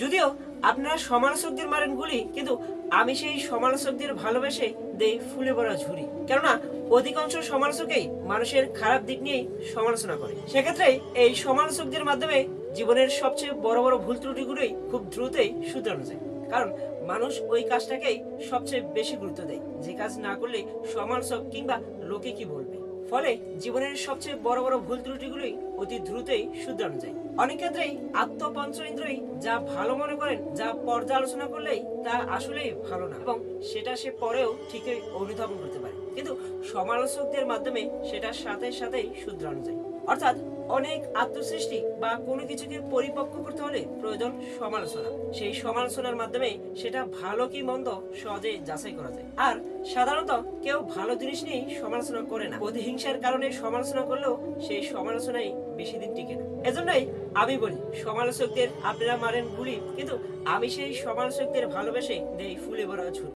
যদিও আপনারা সমালোচকদের মারেন গুলি, কিন্তু আমি সেই সমালোচকদের ভালোবেসে দেই ফুলে ভরা ঝুড়ি। কেননা অধিকাংশ সমালোচকেই মানুষের খারাপ দিক নিয়েই সমালোচনা করে। সেক্ষেত্রে এই সমালোচকদের মাধ্যমে জীবনের সবচেয়ে বড় বড় ভুল ত্রুটিগুলোই খুব দ্রুতই শুধরানো যায়। কারণ মানুষ ওই কাজটাকেই সবচেয়ে বেশি গুরুত্ব দেয় যে কাজ না করলে সমালোচক কিংবা লোকে কি বলবে। ফলে জীবনের সবচেয়ে বড় বড় ভুল ত্রুটিগুলোই অতি দ্রুতই শুধরানো যায়। অনেক ক্ষেত্রেই আত্মপঞ্চ ইন্দ্রই যা ভালো মনে করেন, যা পর্যালোচনা করলেই তা আসলেই ভালো না, এবং সেটা সে পরেও ঠিকই অনুধাবন করতে পারে, কিন্তু সমালোচকদের মাধ্যমে সেটা সাথে সাথেই শুধরানো যায়। অর্থাৎ অনেক আত্মসৃষ্টি বা কোনো কিছুকে পরিপক্ক করতে হলে প্রয়োজন সমালোচনা। সেই সমালোচনার মাধ্যমে সেটা ভালো কি মন্দ সহজে যাচাই করা যায়। আর সাধারণত কেউ ভালো জিনিস নিয়েই সমালোচনা করে না, প্রতিহিংসার কারণে সমালোচনা করলেও সেই সমালোচনাই বেশি দিন টিকে না। এজন্যই আমি বলি, সমালোচকদের আপনারা মারেন গুলি, কিন্তু আমি সেই সমালোচকদের ভালোবেসে দেই ফুলে ভরা ঝুড়ি।